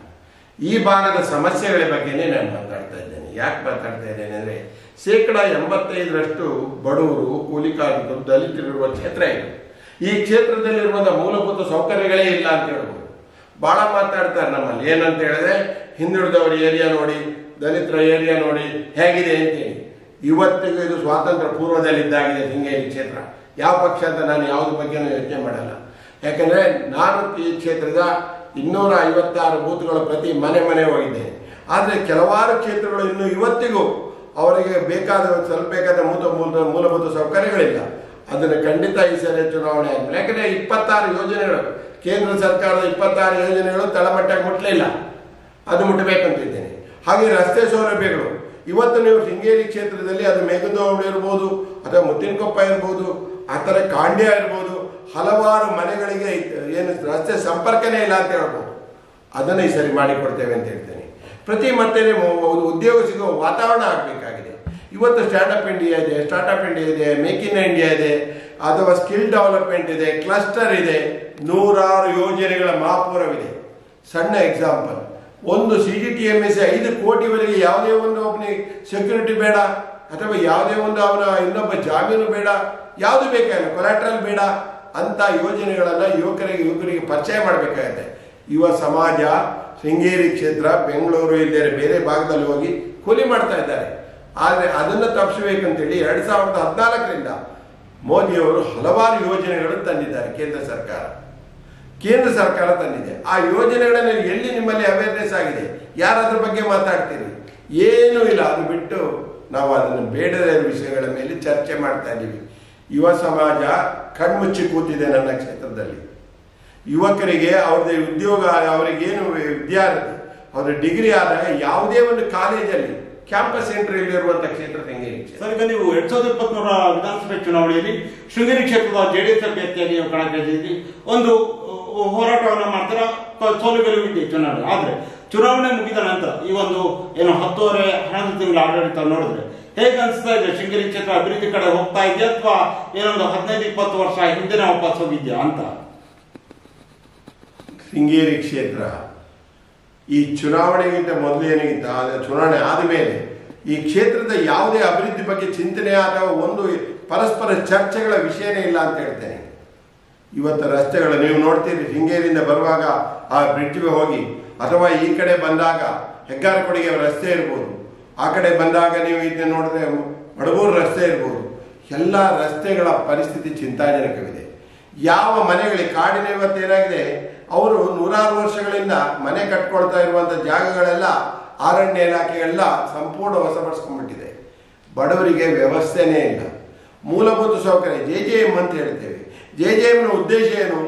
ಈ ಭಾಗದ ಸಮಸ್ಯೆಗಳ ಬಗ್ಗೆನೇ ನಾನು ಮಾತಾಡ್ತಾ ಇದ್ದೇನೆ. ಯಾಕೆ ಮಾತಾಡ್ತಾ ಇದ್ದೇನೆ ಅಂದ್ರೆ, 85% ಬಡವರು, ಕೂಲಿ ಕಾರ್ಮಿಕರು, ದಲಿತರಿರುವ ಕ್ಷೇತ್ರ ಇದೆ. ಈ ಕ್ಷೇತ್ರದಲ್ಲಿರುವಂತಹ ಮೂಲಭೂತ ಸೌಕರ್ಯಗಳೇ ಇಲ್ಲ ಅಂತ ಹೇಳ್ಬೋದು. ಬಹಳ ಮಾತಾಡ್ತಾರೆ ನಮ್ಮಲ್ಲಿ, ಏನಂತ ಹೇಳಿದ್ರೆ ಹಿಂದುಳಿದವರ ಏರಿಯಾ ನೋಡಿ, ದಲಿತರ ಏರಿಯಾ ನೋಡಿ ಹೇಗಿದೆ ಅಂತೇಳಿ. ಇವತ್ತಿಗೂ ಇದು ಸ್ವಾತಂತ್ರ್ಯ ಪೂರ್ವದಲ್ಲಿದ್ದಾಗಿದೆ ಶೃಂಗೇರಿ ಕ್ಷೇತ್ರ. ಯಾವ ಪಕ್ಷ ಅಂತ ನಾನು ಯಾವುದ್ರ ಬಗ್ಗೆನೂ ಯೋಚನೆ ಮಾಡಲ್ಲ. ಯಾಕಂದ್ರೆ ನಾನು ಈ ಕ್ಷೇತ್ರದ 256 ಬೂತ್ಗಳು ಪ್ರತಿ ಮನೆ ಮನೆ ಹೋಗಿದ್ದೇನೆ. ಆದರೆ ಕೆಲವಾರು ಕ್ಷೇತ್ರಗಳು ಇನ್ನೂ ಇವತ್ತಿಗೂ ಅವರಿಗೆ ಬೇಕಾದ ಸ್ವಲ್ಪ ಬೇಕಾದ ಮೂಲಭೂತ ಸೌಕರ್ಯಗಳಿಲ್ಲ. ಅದನ್ನು ಖಂಡಿತ ಈ ಸರಿ ಚುನಾವಣೆ ಆದಮೇಲೆ, ಯಾಕಂದರೆ 26 ಯೋಜನೆಗಳು, ಕೇಂದ್ರ ಸರ್ಕಾರದ 26 ಯೋಜನೆಗಳು ತಳಮಟ್ಟಕ್ಕೆ ಮುಟ್ಟಲಿಲ್ಲ, ಅದು ಮುಟ್ಟಬೇಕಂತಿದ್ದೇನೆ. ಹಾಗೆ ರಸ್ತೆ ಸೌಲಭ್ಯಗಳು ಇವತ್ತು ನೀವು ಶೃಂಗೇರಿ ಕ್ಷೇತ್ರದಲ್ಲಿ ಅದು ಮೇಘದೋಬಳಿ ಇರ್ಬೋದು ಅಥವಾ ಮುತ್ತಿನಕೊಪ್ಪ ಇರ್ಬೋದು, ಆ ಥರ ಕಾಂಡ್ಯ ಇರ್ಬೋದು, ಹಲವಾರು ಮನೆಗಳಿಗೆ ಏನು ರಸ್ತೆ ಸಂಪರ್ಕನೇ ಇಲ್ಲ ಅಂತ ಹೇಳ್ಬೋದು. ಅದನ್ನು ಈ ಸರಿ ಮಾಡಿಕೊಡ್ತೇವೆ ಅಂತ ಹೇಳ್ತೇನೆ. ಪ್ರತಿ ಮತ್ತೆ ಉದ್ಯೋಗ ಸಿಗುವ ವಾತಾವರಣ ಆಗಬೇಕಾಗಿದೆ. ಇವತ್ತು ಸ್ಟಾರ್ಟಪ್ ಇಂಡಿಯಾ ಇದೆ, ಮೇಕ್ ಇನ್ ಇಂಡಿಯಾ ಇದೆ, ಅಥವಾ ಸ್ಕಿಲ್ ಡೆವಲಪ್ಮೆಂಟ್ ಇದೆ, ಕ್ಲಸ್ಟರ್ ಇದೆ, 100 ಯೋಜನೆಗಳ ಮಹಾಪೂರವಿದೆ. ಸಣ್ಣ ಎಕ್ಸಾಂಪಲ್, ಒಂದು CGTMS 5 ಕೋಟಿವರೆಗೆ ಯಾವುದೇ ಒಂದು ಒಬ್ಬನಿಗೆ ಸೆಕ್ಯೂರಿಟಿ ಬೇಡ, ಅಥವಾ ಯಾವುದೇ ಒಂದು ಅವನ ಇನ್ನೊಬ್ಬ ಜಾಮೀನು ಬೇಡ, ಯಾವುದು ಬೇಕಾಗಿಲ್ಲ, ಕೊಲಾಟ್ರಲ್ ಬೇಡ ಅಂತ ಯೋಜನೆಗಳನ್ನು ಯುವಕರಿಗೆ ಪರಿಚಯ ಮಾಡಬೇಕಾಗುತ್ತೆ. ಯುವ ಸಮಾಜ ಶೃಂಗೇರಿ ಕ್ಷೇತ್ರ, ಬೆಂಗಳೂರು ಇಲ್ಲದೆ ಬೇರೆ ಭಾಗದಲ್ಲಿ ಹೋಗಿ ಕೂಲಿ ಮಾಡ್ತಾ ಇದ್ದಾರೆ. ಆದರೆ ಅದನ್ನು ತಪ್ಪಿಸಬೇಕಂತೇಳಿ 2014ರಿಂದ ಮೋದಿಯವರು ಹಲವಾರು ಯೋಜನೆಗಳನ್ನು ತಂದಿದ್ದಾರೆ. ಕೇಂದ್ರ ಸರ್ಕಾರ ತಂದಿದೆ. ಆ ಯೋಜನೆಗಳನ್ನು ಎಲ್ಲಿ ನಿಮ್ಮಲ್ಲಿ ಅವೇರ್ನೆಸ್ ಆಗಿದೆ? ಯಾರದ್ರ ಬಗ್ಗೆ ಮಾತಾಡ್ತೀರಿ? ಏನೂ ಇಲ್ಲ. ಅದು ಬಿಟ್ಟು ನಾವು ಅದನ್ನು ಬೇಡದ ವಿಷಯಗಳ ಮೇಲೆ ಚರ್ಚೆ ಮಾಡ್ತಾ ಇದ್ದೀವಿ. ಯುವ ಸಮಾಜ ಕಣ್ಮುಚ್ಚಿ ಕೂತಿದೆ ನನ್ನ ಕ್ಷೇತ್ರದಲ್ಲಿ. ಯುವಕರಿಗೆ ಅವ್ರದ್ದು ಉದ್ಯೋಗ, ಅವರಿಗೇನು ವಿದ್ಯಾರ್ಥಿ, ಅವರ ಡಿಗ್ರಿ ಆದಾಗ ಯಾವುದೇ ಒಂದು ಕಾಲೇಜಲ್ಲಿ ಕ್ಯಾಂಪಸ್ ಸೆಂಟರ್ ಇಲ್ಲಿರುವಂಥ ಕ್ಷೇತ್ರ ಶೃಂಗೇರಿ ಕ್ಷೇತ್ರ. ಸರ್, ಈಗ ನೀವು 2023 ವಿಧಾನಸಭೆ ಚುನಾವಣೆಯಲ್ಲಿ ಶೃಂಗೇರಿ ಕ್ಷೇತ್ರದ JDS ಅಭ್ಯರ್ಥಿಯಾಗಿ ನೀವು ಕಣಕ್ಕಿಳಿದಿದ್ದೀರಿ. ಒಂದು ಹೋರಾಟವನ್ನು ಮಾಡ್ತಾರೆ, ಸೋಲು ಗೆಲುವಿದೆ ಚುನಾವಣೆ. ಆದರೆ ಚುನಾವಣೆ ಮುಗಿದ ನಂತರ ಈ ಒಂದು ಏನು 10.5 ತಿಂಗಳ ಆಡಳಿತ ನೋಡಿದ್ರೆ ಹೇಗೆ ಅನಿಸ್ತಾ ಇದೆ? ಶೃಂಗೇರಿ ಕ್ಷೇತ್ರ ಅಭಿವೃದ್ಧಿ ಕಡೆ ಹೋಗ್ತಾ ಇದೆಯಾ, ಅಥವಾ ಏನೊಂದು 15-20 ವರ್ಷ ಹಿಂದೆ ವಾಪಸ್ ಹೋಗಿದ್ಯಾ ಅಂತ? ಶೃಂಗೇರಿ ಕ್ಷೇತ್ರ ಈ ಚುನಾವಣೆಗಿಂತ ಮೊದಲೇನಿಗಿಂತ ಚುನಾವಣೆ ಆದಮೇಲೆ ಈ ಕ್ಷೇತ್ರದ ಯಾವುದೇ ಅಭಿವೃದ್ಧಿ ಬಗ್ಗೆ ಚಿಂತನೆ ಅಥವಾ ಒಂದು ಪರಸ್ಪರ ಚರ್ಚೆಗಳ ವಿಷಯನೇ ಇಲ್ಲ ಅಂತ ಹೇಳ್ತೇನೆ. ಇವತ್ತು ರಸ್ತೆಗಳು ನೀವು ನೋಡ್ತೀರಿ, ಶೃಂಗೇರಿಯಿಂದ ಬರುವಾಗ ಆ ಬ್ರಿಡ್ಜ್ಗೆ ಹೋಗಿ, ಅಥವಾ ಈ ಕಡೆ ಬಂದಾಗ ಹೆಗ್ಗಾರಕೊಡಿಗೆ ರಸ್ತೆ ಇರ್ಬೋದು, ಆ ಕಡೆ ಬಂದಾಗ ನೀವು ಇದನ್ನ ನೋಡಿದ್ರೆ ಮಡಬೂರು ರಸ್ತೆ ಇರ್ಬೋದು, ಎಲ್ಲ ರಸ್ತೆಗಳ ಪರಿಸ್ಥಿತಿ ಚಿಂತಾಜನಕವಿದೆ. ಯಾವ ಮನೆಗಳಿಗೆ ಕಾಡಿನ ಇವತ್ತೇನಾಗಿದೆ, ಅವರು 100 ವರ್ಷಗಳಿಂದ ಮನೆ ಕಟ್ಕೊಳ್ತಾ ಇರುವಂಥ ಜಾಗಗಳೆಲ್ಲ ಅರಣ್ಯ ಇಲಾಖೆಗೆಲ್ಲ ಸಂಪೂರ್ಣ ವಶಪಡಿಸ್ಕೊಂಡ್ಬಿಟ್ಟಿದೆ. ಬಡವರಿಗೆ ವ್ಯವಸ್ಥೆನೇ ಇಲ್ಲ. ಮೂಲಭೂತ ಸೌಕರ್ಯ JJM ಅಂತ ಹೇಳ್ತೇವೆ. JJMನ ಉದ್ದೇಶ ಏನು?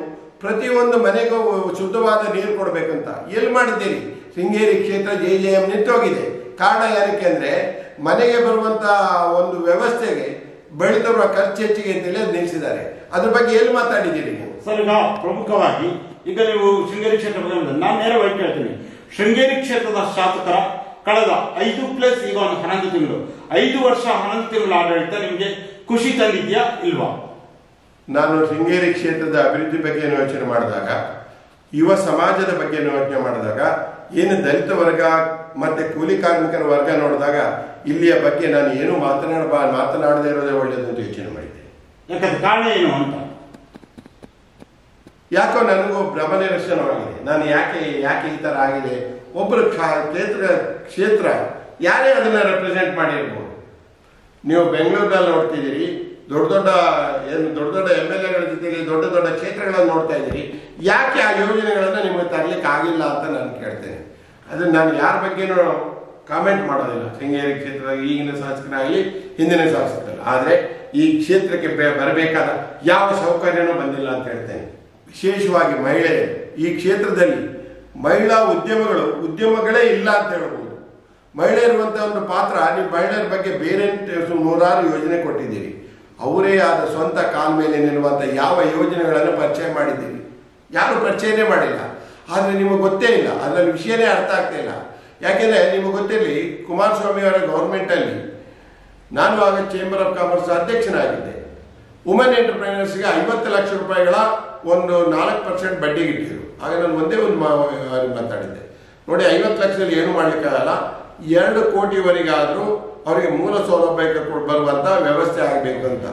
ಪ್ರತಿಯೊಂದು ಮನೆಗೂ ಶುದ್ಧವಾದ ನೀರು ಕೊಡಬೇಕಂತ. ಎಲ್ಲಿ ಮಾಡಿದ್ದೀರಿ? ಶೃಂಗೇರಿ ಕ್ಷೇತ್ರ JJM ನಿಂತೋಗಿದೆ. ಕಾರಣ ಏನಕ್ಕೆ ಅಂದರೆ ಮನೆಗೆ ಬರುವಂಥ ಒಂದು ವ್ಯವಸ್ಥೆಗೆ ಬೆಳೀತಿರುವ ಖರ್ಚು ಹೆಚ್ಚಿಗೆ ಅಂತೇಳಿ ಅದು ನಿಲ್ಲಿಸಿದ್ದಾರೆ. ಅದ್ರ ಬಗ್ಗೆ ಎಲ್ಲಿ ಮಾತಾಡಿದ್ದೀರಿ ನೀವು? ಸರ್, ಈಗ ಪ್ರಮುಖವಾಗಿ ಈಗ ನೀವು ಶೃಂಗೇರಿ ಕ್ಷೇತ್ರ ಬಗ್ಗೆ ನಾನು ನೇರವಾಗಿ ಕೇಳ್ತೀನಿ. ಶೃಂಗೇರಿ ಕ್ಷೇತ್ರದ ಶಾಸಕರ ಕಳೆದ 5+ ಈಗ ಒಂದು 11 ತಿಂಗಳು, 5 ವರ್ಷ 11 ತಿಂಗಳ ಆಡಳಿತ ನಿಮಗೆ ಖುಷಿ ತಂದಿದ್ಯಾ ಇಲ್ವಾ? ನಾನು ಶೃಂಗೇರಿ ಕ್ಷೇತ್ರದ ಅಭಿವೃದ್ಧಿ ಬಗ್ಗೆ ಯೋಚನೆ ಮಾಡಿದಾಗ, ಯುವ ಸಮಾಜದ ಬಗ್ಗೆ ಯೋಚನೆ ಮಾಡಿದಾಗ, ಏನು ದಲಿತ ವರ್ಗ ಮತ್ತೆ ಕೂಲಿ ಕಾರ್ಮಿಕರ ವರ್ಗ ನೋಡಿದಾಗ ಇಲ್ಲಿಯ ಬಗ್ಗೆ ನಾನು ಏನು ಮಾತನಾಡದೇ ಇರೋದೇ ಒಳ್ಳೆಯದು ಅಂತ ಯೋಚನೆ ಮಾಡಿದ್ದೆ. ಯಾಕಂದ್ರೆ ಕಾರಣ ಏನು ಅಂತ ಯಾಕೋ ನನಗೂ ಭ್ರಮ ನಿರಸನವಾಗಿದೆ. ನಾನು ಯಾಕೆ ಈ ಥರ ಆಗಿದೆ? ಒಬ್ಬರು ಕ್ಷೇತ್ರ ಯಾರೇ ಅದನ್ನ ರೆಪ್ರೆಸೆಂಟ್ ಮಾಡಿರ್ಬೋದು. ನೀವು ಬೆಂಗಳೂರಿನಲ್ಲಿ ನೋಡ್ತಿದ್ದೀರಿ, ದೊಡ್ಡ ದೊಡ್ಡ MLAಗಳ ಜೊತೆಗೆ ದೊಡ್ಡ ಕ್ಷೇತ್ರಗಳನ್ನು ನೋಡ್ತಾ ಇದ್ದೀರಿ. ಯಾಕೆ ಆ ಯೋಜನೆಗಳನ್ನು ನಿಮಗೆ ತರಲಿಕ್ಕೆ ಆಗಿಲ್ಲ ಅಂತ ನಾನು ಕೇಳ್ತೇನೆ. ಅದನ್ನು ನಾನು ಯಾರ ಬಗ್ಗೆನೂ ಕಾಮೆಂಟ್ ಮಾಡೋದಿಲ್ಲ. ಶೃಂಗೇರಿ ಕ್ಷೇತ್ರದ ಈಗಿನ ಶಾಸಕರಾಗಲಿ ಹಿಂದಿನ ಶಾಸಕರಲ್ಲ. ಆದರೆ ಈ ಕ್ಷೇತ್ರಕ್ಕೆ ಬರಬೇಕಾದ ಯಾವ ಸೌಕರ್ಯನೂ ಬಂದಿಲ್ಲ ಅಂತ ಹೇಳ್ತೇನೆ. ವಿಶೇಷವಾಗಿ ಮಹಿಳೆಯರು ಈ ಕ್ಷೇತ್ರದಲ್ಲಿ ಮಹಿಳಾ ಉದ್ಯಮಗಳೇ ಇಲ್ಲ ಅಂತ ಹೇಳ್ಬೋದು. ಮಹಿಳೆಯರುವಂಥ ಒಂದು ಪಾತ್ರ, ನೀವು ಮಹಿಳೆಯರ ಬಗ್ಗೆ ಬೇರೆ 100 ಯೋಜನೆ ಕೊಟ್ಟಿದ್ದೀರಿ. ಅವರೇ ಆದ ಸ್ವಂತ ಕಾಲ ಮೇಲೆ ನಿಲ್ಲುವಂಥ ಯಾವ ಯೋಜನೆಗಳನ್ನು ಪರಿಚಯ ಮಾಡಿದ್ದೀರಿ? ಯಾರು ಪರಿಚಯನೇ ಮಾಡಿಲ್ಲ. ಆದರೆ ನಿಮಗೆ ಗೊತ್ತೇ ಇಲ್ಲ, ಅದರಲ್ಲಿ ವಿಷಯನೇ ಅರ್ಥ ಆಗ್ತಾ ಇಲ್ಲ. ಯಾಕೆಂದರೆ ನಿಮಗೆ ಗೊತ್ತಿರಲಿ, ಕುಮಾರಸ್ವಾಮಿ ಅವರ ಗೌರ್ಮೆಂಟಲ್ಲಿ ನಾನು ಆಗ ಚೇಂಬರ್ ಆಫ್ ಕಾಮರ್ಸ್ ಅಧ್ಯಕ್ಷನಾಗಿದ್ದೆ. ವುಮೆನ್ ಎಂಟರ್ಪ್ರೈನರ್ಸ್ಗೆ 50 ಲಕ್ಷ ರೂಪಾಯಿಗಳ ಒಂದು 4% ಬಡ್ಡಿಗೆ ಇಟ್ಟಿದ್ರು. ಆಗ ನಾನು ಒಂದೇ ಒಂದು ಮಾತಾಡಿದ್ದೆ, ನೋಡಿ 50 ಲಕ್ಷದಲ್ಲಿ ಏನು ಮಾಡಲಿಕ್ಕಾಗಲ್ಲ, 2 ಕೋಟಿವರೆಗಾದರೂ ಅವರಿಗೆ ಮೂಲ ಸೌಲಭ್ಯ ಬರುವಂಥ ವ್ಯವಸ್ಥೆ ಆಗಬೇಕು ಅಂತ.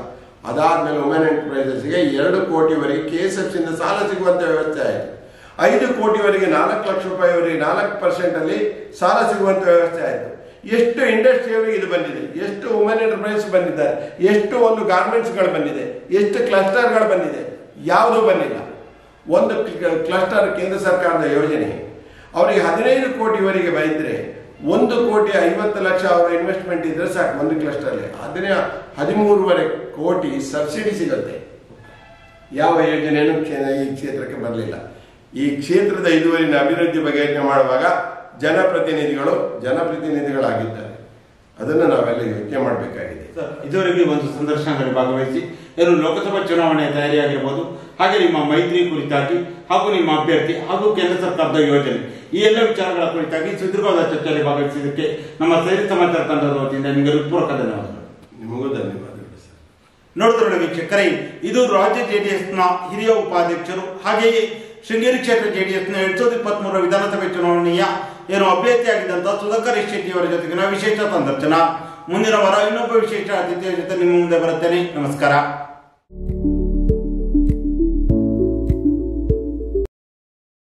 ಅದಾದಮೇಲೆ ವುಮೆನ್ ಎಂಟರ್ಪ್ರೈಸಸ್ಗೆ 2 ಕೋಟಿವರೆಗೆ KSFCಯಿಂದ ಸಾಲ ಸಿಗುವಂಥ ವ್ಯವಸ್ಥೆ ಆಯಿತು. 5 ಕೋಟಿವರೆಗೆ 4 ಲಕ್ಷ ರೂಪಾಯಿವರೆಗೆ 4% ಸಾಲ ಸಿಗುವಂಥ ವ್ಯವಸ್ಥೆ ಆಯಿತು. ಎಷ್ಟು ಇಂಡಸ್ಟ್ರಿಯವರಿಗೆ ಇದು ಬಂದಿದೆ, ಎಷ್ಟು ವುಮೆನ್ ಎಂಟರ್ಪ್ರೈಸ್ ಬಂದಿದ್ದಾರೆ, ಎಷ್ಟು ಒಂದು ಗಾರ್ಮೆಂಟ್ಸ್ಗಳು ಬಂದಿದೆ, ಎಷ್ಟು ಕ್ಲಸ್ಟರ್ಗಳು ಬಂದಿದೆ, ಯಾವುದೂ ಬಂದಿಲ್ಲ. ಒಂದು ಕ್ಲಸ್ಟರ್ ಕೇಂದ್ರ ಸರ್ಕಾರದ ಯೋಜನೆ, ಅವರಿಗೆ 15 ಕೋಟಿವರೆಗೆ ಬೈದ್ರೆ 1,50,00,000 ಅವರ ಇನ್ವೆಸ್ಟ್ಮೆಂಟ್ ಇದ್ರೆ ಸಾಕು ಒಂದು ಕ್ಲಸ್ಟರ್ಲಿ 13.5 ಕೋಟಿ ಸಬ್ಸಿಡಿ ಸಿಗುತ್ತೆ. ಯಾವ ಯೋಜನೆಯೂ ಈ ಕ್ಷೇತ್ರಕ್ಕೆ ಬರಲಿಲ್ಲ. ಈ ಕ್ಷೇತ್ರದ ಇದುವರೆಗಿನ ಅಭಿವೃದ್ಧಿ ಬಗ್ಗೆ ಯೋಚನೆ ಮಾಡುವಾಗ ಜನಪ್ರತಿನಿಧಿಗಳಾಗಿದ್ದಾರೆ. ಅದನ್ನು ನಾವೆಲ್ಲ ಯೋಚನೆ ಮಾಡಬೇಕಾಗಿದೆ. ಇದುವರೆಗೆ ಒಂದು ಸಂದರ್ಶನದಲ್ಲಿ ಭಾಗವಹಿಸಿ ಏನು ಲೋಕಸಭಾ ಚುನಾವಣೆ ತಯಾರಿಯಾಗಿರ್ಬೋದು, ಹಾಗೆ ನಿಮ್ಮ ಮೈತ್ರಿ ಕುರಿತಾಗಿ ಹಾಗೂ ನಿಮ್ಮ ಅಭ್ಯರ್ಥಿ ಹಾಗೂ ಕೇಂದ್ರ ಸರ್ಕಾರದ ಯೋಜನೆ ಈ ಎಲ್ಲ ವಿಚಾರಗಳ ಕುರಿತಾಗಿ ಸುದೀರ್ಘವಾದ ಚರ್ಚೆಯಲ್ಲಿ ಭಾಗವಹಿಸಿದ್ದಕ್ಕೆ ನಮ್ಮ ಸೇರಿ ಸಮಾಚಾರ ತಂಡದ ವತಿಯಿಂದ ನಿಮಗೆ ಹೃತ್ಪೂರ್ವಕ ಧನ್ಯವಾದಗಳು. ನಿಮಗೂ ಧನ್ಯವಾದಗಳು ಸರ್. ನೋಡಿದ್ರೊಳಗೆ ವೀಕ್ಷಕರೇ, ಇದು ರಾಜ್ಯ ಜೆಡಿಎಸ್ನ ಹಿರಿಯ ಉಪಾಧ್ಯಕ್ಷರು ಹಾಗೆಯೇ ಶೃಂಗೇರಿ ಕ್ಷೇತ್ರ ಜೆಡಿಎಸ್ನ 2023 ವಿಧಾನಸಭೆ ಚುನಾವಣೆಯ ಏನು ಅಭ್ಯರ್ಥಿಯಾಗಿದ್ದಂತಹ ಸುಧಾಕರ್ ಶೆಟ್ಟಿ ಅವರ ಜೊತೆಗಿನ ವಿಶೇಷ ಸಂದರ್ಶನ. ಮುಂದಿನ ವಾರ ಇನ್ನೊಬ್ಬ ವಿಶೇಷ ಅತಿಥಿಯ ಜೊತೆ ನಿಮ್ಮ ಮುಂದೆ ಬರುತ್ತೇನೆ. ನಮಸ್ಕಾರ.